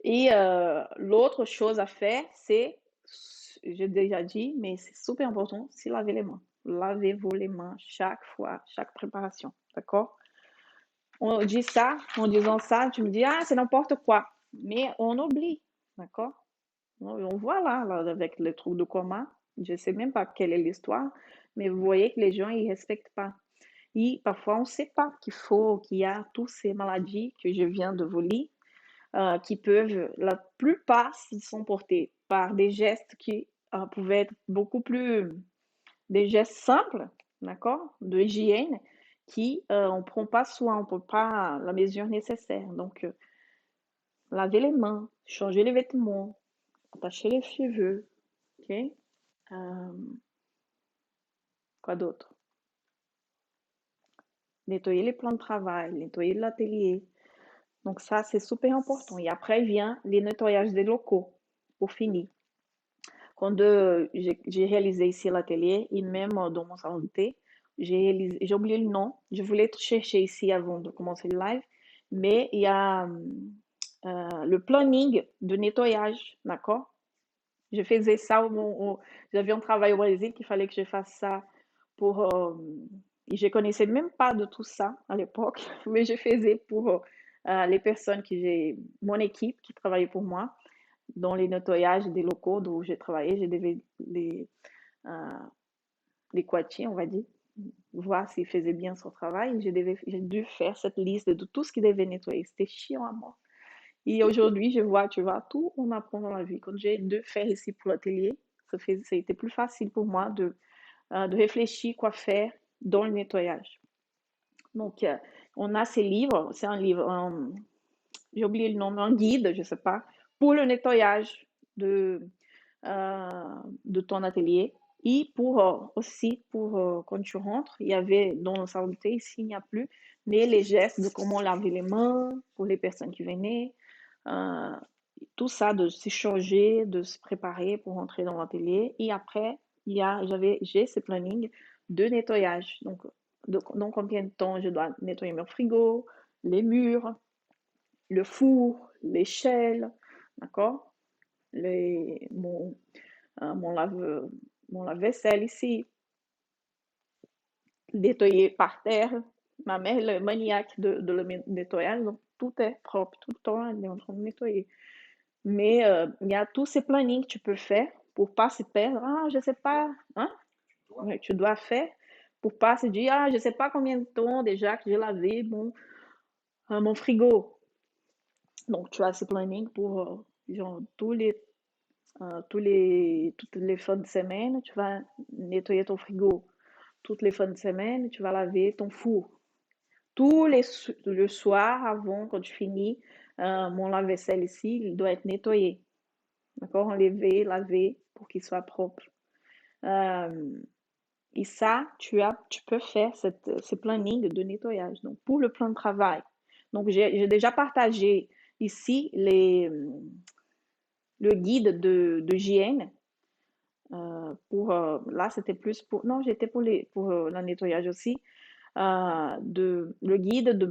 Et l'autre chose à faire, c'est, j'ai déjà dit, mais c'est super important, c'est laver les mains. Lavez-vous les mains chaque fois, chaque préparation. D'accord? On dit ça, en disant ça, tu me dis, ah, c'est n'importe quoi. Mais on oublie. D'accord? On voit là, avec le trou de coma, je ne sais même pas quelle est l'histoire, mais vous voyez que les gens, ils ne respectent pas. Et parfois, on ne sait pas qu'il y a toutes ces maladies que je viens de vous lire, qui peuvent, la plupart, s'ils sont portés par des gestes qui pouvaient être beaucoup plus, des gestes simples, d'accord, de hygiène, qui on ne prend pas soin, on ne prend pas la mesure nécessaire. Donc, laver les mains, changer les vêtements, attacher les cheveux, ok? Euh, quoi d'autre? Nettoyer les plans de travail, nettoyer l'atelier. Donc ça, c'est super important. Et après vient les nettoyages des locaux, pour finir. Quand j'ai réalisé ici l'atelier, et même dans mon salon de thé, j'ai oublié le nom. Je voulais chercher ici avant de commencer le live, mais il y a le planning de nettoyage, d'accord? Je faisais ça, j'avais un travail au Brésil qu'il fallait que je fasse ça pour... je connaissais même pas de tout ça à l'époque, mais je faisais pour les personnes mon équipe qui travaillait pour moi dans les nettoyages des locaux où j'ai travaillé. Je devais euh, les coacher, on va dire, voir s'ils faisaient bien son travail. J'ai dû faire cette liste de tout ce qu'ils devaient nettoyer. C'était chiant à mort. Et aujourd'hui, je vois, tu vois, tout on apprend dans la vie. Quand j'ai dû faire ici pour l'atelier, ça a été plus facile pour moi de réfléchir quoi faire dans le nettoyage. Donc, on a ces livres. C'est un livre, j'ai oublié le nom, un guide, je ne sais pas, pour le nettoyage euh, de ton atelier. Et aussi, pour quand tu rentres, il y avait dans le salon de thé, ici il n'y a plus, mais les gestes de comment laver les mains pour les personnes qui venaient, euh, tout ça, de se changer, de se préparer pour rentrer dans l'atelier. Et après, j'ai ce planning de nettoyage. Donc, dans combien de temps je dois nettoyer mon frigo, les murs, le four, l'échelle, d'accord? Les, mon, mon mon lave-vaisselle ici, nettoyer par terre. Ma mère est le maniaque de le nettoyage, donc tout est propre, tout le temps, elle est en train de nettoyer. Mais il y a tous ces plannings que tu peux faire pour pas se perdre. Ah, je sais pas, hein? Ouais, tu dois faire pour pas se dire, ah, je sais pas combien de temps déjà que j'ai lavé mon frigo. Donc, tu as ce planning pour genre, toutes les fins de semaine, tu vas nettoyer ton frigo. Toutes les fins de semaine, tu vas laver ton four. Le soir, avant, quand tu finis, mon lave-vaisselle ici, il doit être nettoyé. D'accord? Enlever, laver pour qu'il soit propre. Euh, et ça, tu peux faire ce planning de nettoyage. Donc, pour le plan de travail. Donc, j'ai déjà partagé ici le guide de hygiène. Là, c'était plus pour, non, j'étais pour le nettoyage aussi. Le guide de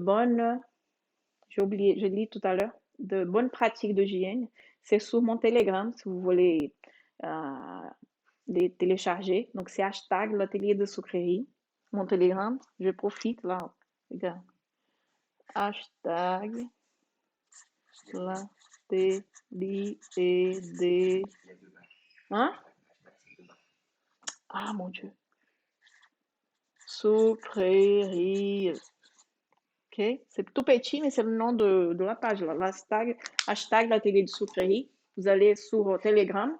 j'ai oublié, je l'ai tout à l'heure, de bonnes pratiques de hygiène. C'est sur mon Telegram si vous voulez euh, les télécharger. Donc, c'est hashtag l'atelier de sucrerie. Mon Telegram, je profite là. Regarde. Hashtag l'atelier de... Hein? Ah, mon Dieu. Sucrerie. Ok? C'est tout petit, mais c'est le nom de la page là. Hashtag l'atelier de sucrerie. Vous allez sur Telegram,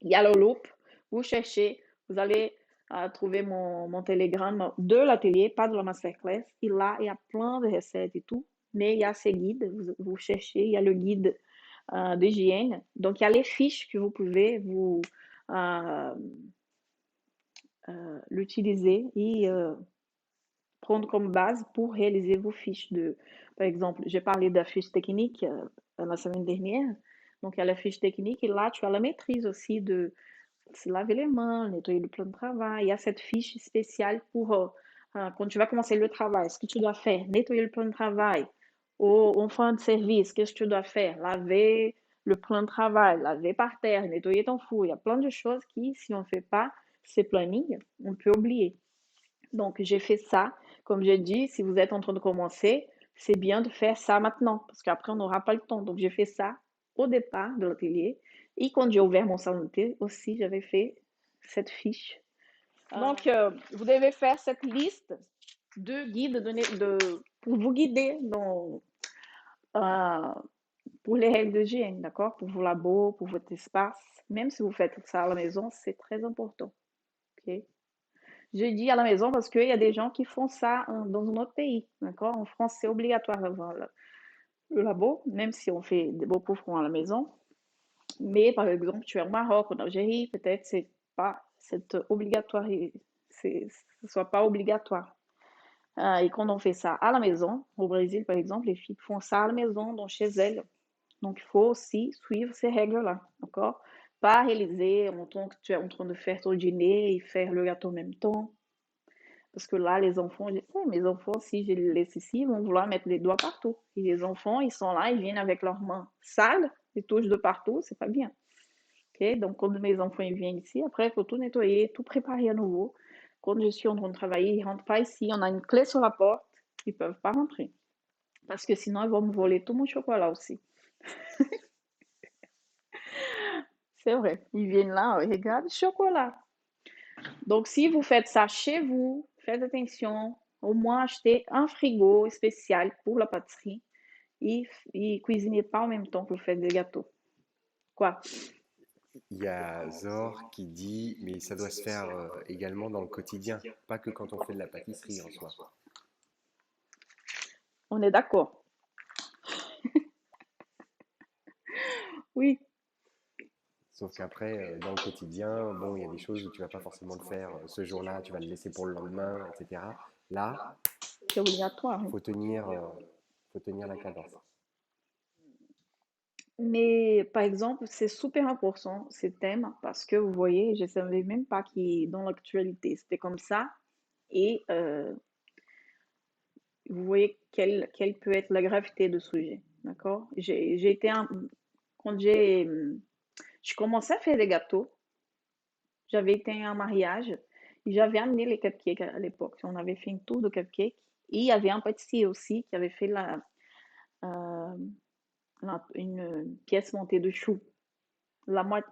il y a le loop, vous cherchez, vous allez à trouver mon Telegram de l'atelier, pas de la masterclass. Et là, il y a plein de recettes et tout. Mais il y a ces guides, vous cherchez, il y a le guide d'hygiène. Donc, il y a les fiches que vous pouvez euh, l'utiliser et prendre comme base pour réaliser vos fiches de, par exemple, j'ai parlé de la fiche technique la semaine dernière. Donc, il y a la fiche technique et là, tu as la maîtrise aussi de se laver les mains, nettoyer le plan de travail. Il y a cette fiche spéciale pour quand tu vas commencer le travail, ce que tu dois faire, nettoyer le plan de travail. Ou en fin de service, qu'est-ce que tu dois faire? Laver le plan de travail, laver par terre, nettoyer ton four. Il y a plein de choses qui, si on ne fait pas ces plannings, on peut oublier. Donc, j'ai fait ça. Comme j'ai dit, si vous êtes en train de commencer, c'est bien de faire ça maintenant, parce qu'après, on n'aura pas le temps. Donc, j'ai fait ça au départ de l'atelier. Et quand j'ai ouvert mon salon de thé aussi, j'avais fait cette fiche. Donc, vous devez faire cette liste de guides pour vous guider euh, pour les règles d'hygiène, d'accord? Pour vos labos, pour votre espace. Même si vous faites ça à la maison, c'est très important. Ok. Je dis à la maison parce qu'il y a des gens qui font ça dans un autre pays, d'accord? En France, c'est obligatoire d'avoir le labo, même si on fait des beaux poufrons à la maison. Mais par exemple, tu es au Maroc, en Algérie, peut-être c'est pas cette obligatoire, ce soit pas obligatoire. Et quand on fait ça à la maison, au Brésil par exemple, les filles font ça à la maison, donc chez elles. Donc il faut aussi suivre ces règles-là, d'accord? Pas réaliser en tant que tu es en train de faire ton dîner et faire le gâteau en même temps. Parce que là, les enfants, je sais, mes enfants, si je les laisse ici, ils vont vouloir mettre les doigts partout. Et les enfants, ils sont là, ils viennent avec leurs mains sales, ils touchent de partout, c'est pas bien. Ok. Donc, quand mes enfants ils viennent ici, après, il faut tout nettoyer, tout préparer à nouveau. Quand je suis en train de travailler, ils ne rentrent pas ici, on a une clé sur la porte, ils ne peuvent pas rentrer. Parce que sinon, ils vont me voler tout mon chocolat aussi. C'est vrai, ils viennent là, regarde, chocolat. Donc, si vous faites ça chez vous, faites attention, au moins achetez un frigo spécial pour la pâtisserie et cuisinez pas en même temps que vous faites des gâteaux. Quoi? Il y a Zor qui dit, mais ça doit se faire également dans le quotidien, pas que quand on fait de la pâtisserie en soi. On est d'accord. Oui, Sauf qu'après, dans le quotidien, bon, il y a des choses où tu vas pas forcément le faire ce jour-là, tu vas le laisser pour le lendemain, etc. Là, c'est obligatoire. Oui. faut tenir, euh, faut tenir la cadence. Mais par exemple, c'est super important ce thème parce que vous voyez, je ne savais même pas que dans l'actualité c'était comme ça. Et vous voyez quelle peut être la gravité de ce sujet. D'accord? J'ai été quand j'ai commencé à faire des gâteaux, j'avais été à un mariage et j'avais amené les cupcakes à l'époque. On avait fait une tour de cupcakes. Et il y avait un pâtissier aussi qui avait fait euh, une pièce montée de choux.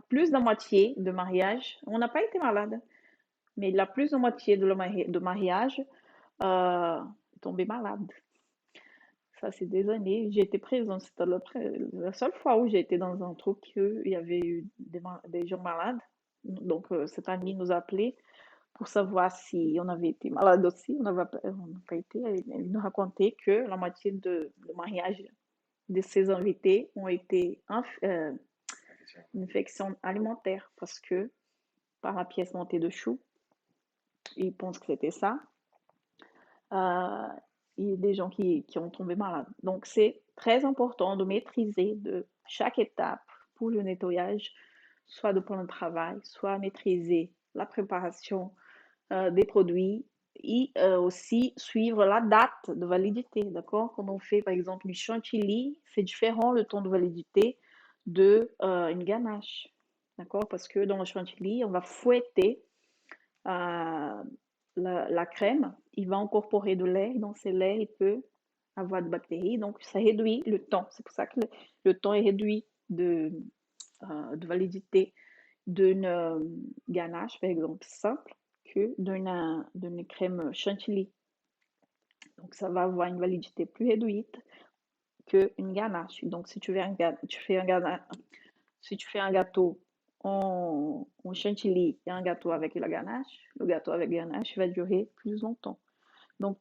Plus de la moitié de mariage, on n'a pas été malade, mais la plus de moitié de mariage est tombée malade. Ça, c'est des années. J'ai été présente. C'était la seule fois où j'ai été dans un truc où il y avait eu des gens malades. Donc, cet ami nous a appelés pour savoir si on avait été malade aussi. On n'a pas été. Il nous racontait que la moitié de mariage de ses invités ont été une infection alimentaire parce que par la pièce montée de choux, ils pensent que c'était ça. Euh, il y a des gens qui ont tombé malades. Donc, c'est très important de maîtriser de chaque étape pour le nettoyage, soit de plan de travail, soit maîtriser la préparation des produits et aussi suivre la date de validité, d'accord? Quand on fait par exemple une chantilly, c'est différent le temps de validité de une ganache, d'accord? Parce que dans le chantilly, on va fouetter euh, la crème, il va incorporer de l'air, dans ce lait, il peut avoir de bactéries, donc ça réduit le temps. C'est pour ça que le temps est réduit de validité d'une ganache, par exemple, simple, que d'une crème chantilly. Donc ça va avoir une validité plus réduite qu'une ganache. Donc si tu fais un gâteau on chantilly et un gâteau avec la ganache, le gâteau avec ganache va durer plus longtemps. Donc,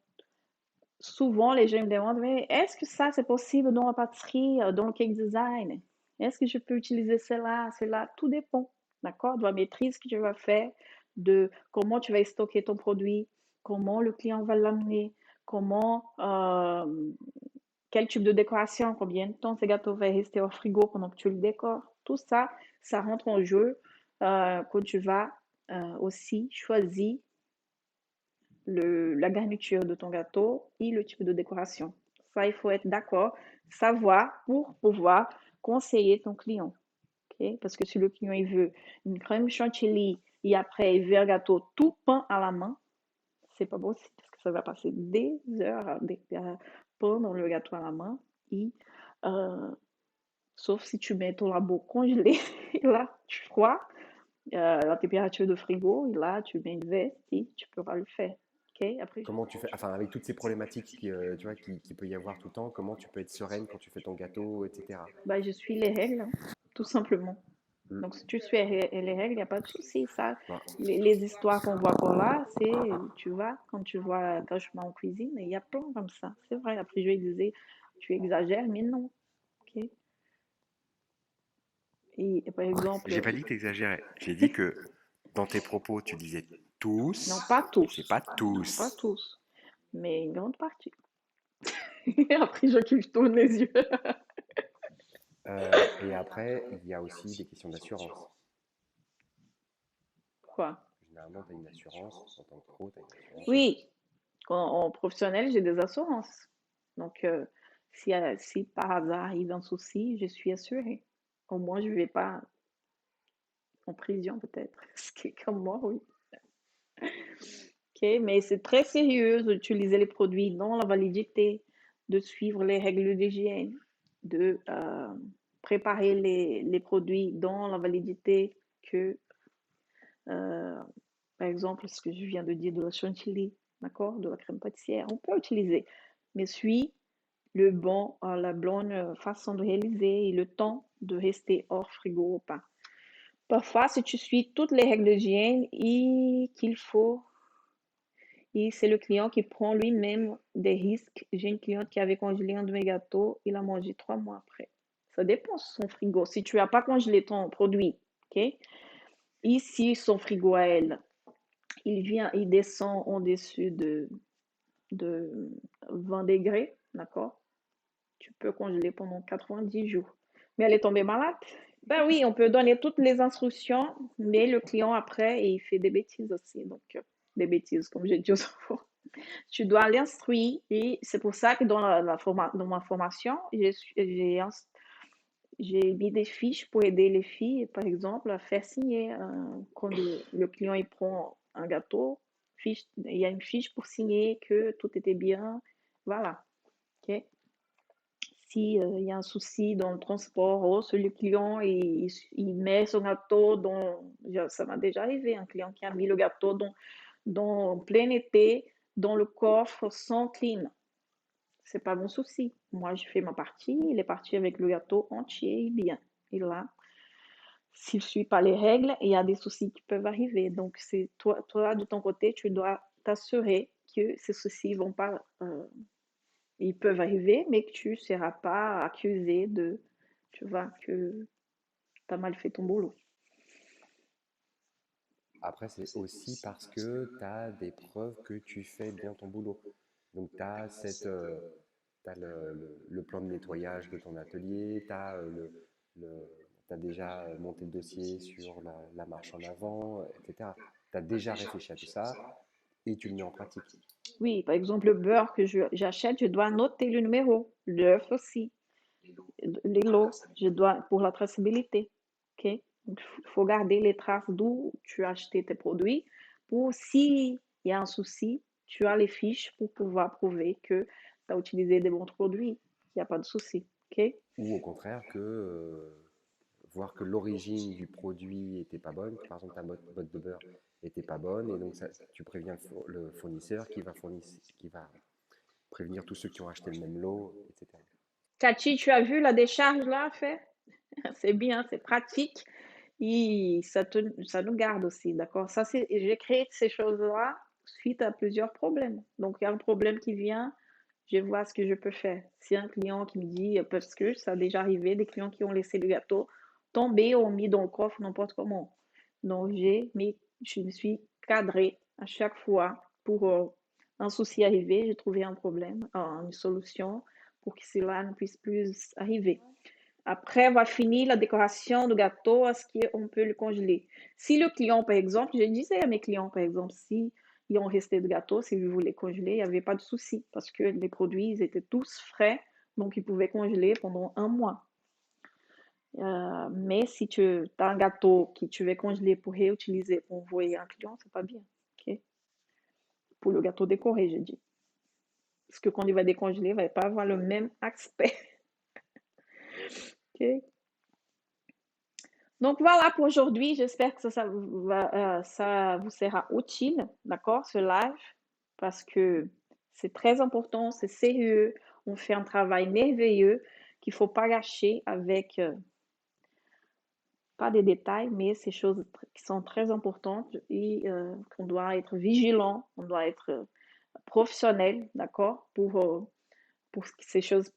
souvent, les gens me demandent, mais est-ce que ça, c'est possible dans la pâtisserie, dans le cake design? Est-ce que je peux utiliser cela? Cela, tout dépend, d'accord? De la maîtrise que tu vas faire, de comment tu vas stocker ton produit, comment le client va l'amener, comment, quel type de décoration, combien de temps ces gâteaux vont rester au frigo pendant que tu le décores. Tout ça, ça rentre en jeu quand tu vas aussi choisir la garniture de ton gâteau et le type de décoration. Ça, il faut être d'accord, savoir pour pouvoir conseiller ton client. Ok? Parce que si le client il veut une crème chantilly et après il veut un gâteau tout peint à la main, c'est pas possible parce que ça va passer des heures à peindre le gâteau à la main. Et, euh, sauf si tu mets ton labo congelé, et là tu froid, la température de frigo, et là tu mets une veste et tu pourras le faire. Ok? Après, Comment tu fais, enfin, avec toutes ces problématiques tu vois, qui peut y avoir tout le temps, comment tu peux être sereine quand tu fais ton gâteau, etc. bah, je suis les règles, hein, tout simplement. Hmm. Donc, si tu suis les règles, il n'y a pas de souci. Ça, Bon, les histoires qu'on voit par là, c'est, tu vois, quand je vais en cuisine, il y a plein comme ça. C'est vrai. Après, je vais dire, tu exagères, mais non. Ok. Et par j'ai exemple, pas dit que tu exagérais. J'ai dit que dans tes propos, tu disais non, tous, pas et c'est tous. pas Non, pas tous. tous, mais une grande partie. Après, je tourne les yeux. Et après, il y a aussi des questions d'assurance. Quoi? Généralement, tu as une assurance en tant que pro, tu as une assurance. Oui, en professionnel, j'ai des assurances. Donc, si par hasard arrive un souci, je suis assurée. Au moins, je ne vais pas en prison, peut-être. Ce qui est comme moi, oui. Ok, mais c'est très sérieux d'utiliser les produits dans la validité, de suivre les règles d'hygiène, de préparer les produits dans la validité que, euh, par exemple, ce que je viens de dire de la chantilly, d'accord, de la crème pâtissière, on peut utiliser, mais suis la bonne façon de réaliser et le temps de rester hors frigo ou pas. Parfois, si tu suis toutes les règles d'hygiène et qu'il faut, et c'est le client qui prend lui-même des risques. J'ai une cliente qui avait congelé un de mes gâteaux, il a mangé 3 mois après. Ça dépend de son frigo. Si tu n'as pas congelé ton produit, ok? Ici, son frigo à elle, il descend en dessus de 20 degrés, d'accord? Tu peux congeler pendant 90 jours. Mais elle est tombée malade. Ben oui, on peut donner toutes les instructions, mais le client après, il fait des bêtises aussi. Donc, des bêtises, comme j'ai dit aux enfants. Tu dois l'instruire et c'est pour ça que dans ma formation, j'ai mis des fiches pour aider les filles, par exemple, à faire signer quand le client il prend un gâteau. Il y a une fiche pour signer que tout était bien. Voilà. Ok. Si il y a un souci dans le transport, oh, le client il met son gâteau dans, ça m'a déjà arrivé, un client qui a mis le gâteau dans plein été dans le coffre sans clim. C'est pas mon souci. Moi, j'ai fait ma partie, il est parti avec le gâteau entier et bien. Et là, s'il ne suit pas les règles, il y a des soucis qui peuvent arriver. Donc, c'est toi, de ton côté, tu dois t'assurer que ces soucis vont pas ils peuvent arriver, mais que tu ne seras pas accusé tu vois, que tu as mal fait ton boulot. Après, c'est aussi parce que tu as des preuves que tu fais bien ton boulot. Donc, tu as t'as le plan de nettoyage de ton atelier, tu as, t'as déjà monté le dossier sur la marche en avant, etc. Tu as déjà réfléchi à tout ça et tu le mets en pratique. Oui, par exemple, le beurre que j'achète, je dois noter le numéro. L'œuf aussi. Les lots, pour la traçabilité. OK? Il faut garder les traces d'où tu as acheté tes produits pour s'il y a un souci, tu as les fiches pour pouvoir prouver que tu as utilisé des bons produits. Il n'y a pas de souci. OK? Ou au contraire, voir que l'origine du produit était pas bonne, que par exemple ta botte de beurre était pas bonne, et donc ça, tu préviens le fournisseur qui va prévenir tous ceux qui ont acheté le même lot, etc. Cathy, tu as vu la décharge là à faire? C'est bien, c'est pratique. Et ça nous garde aussi, d'accord? Ça, j'ai créé ces choses-là suite à plusieurs problèmes. Donc, il y a un problème qui vient, je vois ce que je peux faire. Si un client qui me dit, parce que ça a déjà arrivé, des clients qui ont laissé le gâteau tomber ou mis dans le coffre n'importe comment. Donc, je me suis cadrée à chaque fois pour un souci arriver, j'ai trouvé un problème, une solution pour que cela ne puisse plus arriver. Après avoir fini la décoration du gâteau, est-ce qu'on peut le congeler? Si le client, par exemple, je disais à mes clients, par exemple, si ils ont resté de gâteau, si vous voulez congeler, il n'y avait pas de souci parce que les produits, ils étaient tous frais, donc ils pouvaient congeler pendant un mois. Mais si tu as un gâteau que tu veux congeler pour réutiliser, pour envoyer à un client, c'est pas bien. Ok. Pour le gâteau décoré, je dis. Parce que quand il va décongeler, il ne va pas avoir le même aspect. Ok. Donc voilà pour aujourd'hui. J'espère que ça vous sera utile, d'accord, ce live, parce que c'est très important, c'est sérieux. On fait un travail merveilleux qu'il ne faut pas gâcher avec, pas des détails, mais ces choses qui sont très importantes et qu'on doit être vigilant, on doit être professionnel, d'accord, pour que ces choses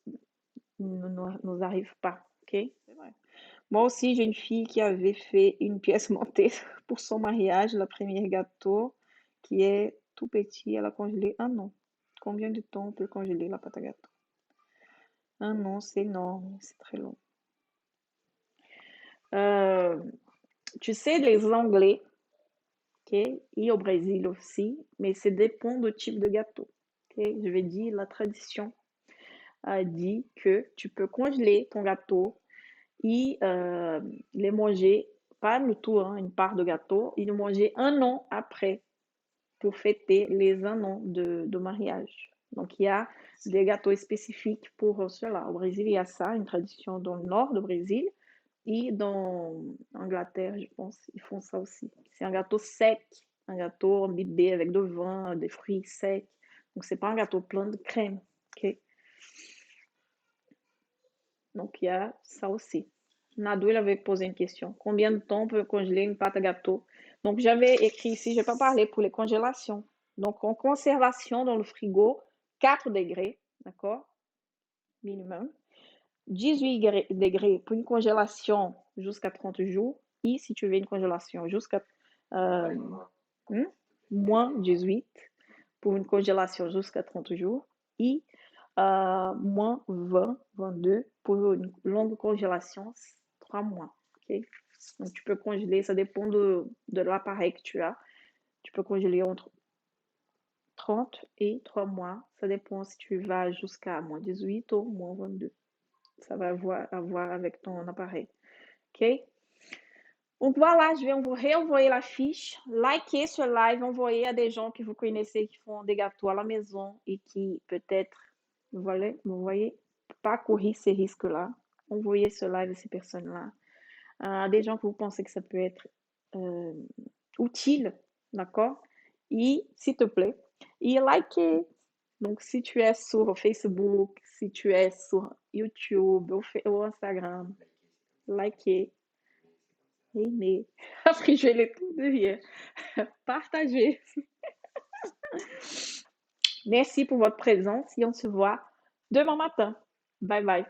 ne nous arrivent pas, ok? Moi aussi, j'ai une fille qui avait fait une pièce montée pour son mariage, la première gâteau, qui est tout petit. Elle a congelé un an. Combien de temps on peut congeler la pâte à gâteau? Un an, c'est énorme, c'est très long. Euh, Tu sais, les Anglais, ok, et au Brésil aussi, mais ça dépend du type de gâteau. Ok. Je vais dire, la tradition a dit que tu peux congeler ton gâteau et les manger, pas le tout, hein, une part de gâteau, et le manger un an après pour fêter les un an de mariage. Donc, il y a des gâteaux spécifiques pour cela. Au Brésil, il y a ça, une tradition dans le nord du Brésil. Et dans Angleterre, je pense, ils font ça aussi. C'est un gâteau sec, un gâteau imbibé avec du vin, des fruits secs. Donc, c'est pas un gâteau plein de crème. Ok. Donc, il y a ça aussi. Nado, il avait posé une question. Combien de temps on peut congeler une pâte à gâteau? Donc, j'avais écrit ici, je vais pas parler pour les congélations. Donc, en conservation dans le frigo, 4 degrés, d'accord? Minimum. 18 degrés pour une congélation jusqu'à 30 jours. Et si tu veux une congélation jusqu'à euh, hmm, moins 18 pour une congélation jusqu'à 30 jours. Et moins 20, 22 pour une longue congélation, 3 mois. Ok. Donc, tu peux congeler, ça dépend de l'appareil que tu as. Tu peux congeler entre 30 et 3 mois. Ça dépend si tu vas jusqu'à moins 18 ou moins 22. Ça va avoir avec ton appareil. Ok? Donc voilà, je vais vous réenvoyer la fiche. Likez ce live, envoyez à des gens que vous connaissez qui font des gâteaux à la maison et qui peut-être, vous voyez, pas courir ces risques-là. Envoyez ce live à ces personnes-là. À des gens que vous pensez que ça peut être euh, utile, d'accord? Et s'il te plaît, et likez. Donc si tu es sur Facebook, si tu es sur YouTube ou Instagram, likez, aimez. Après, je vais les tout derrière. Partagez. Merci pour votre présence et on se voit demain matin. Bye bye.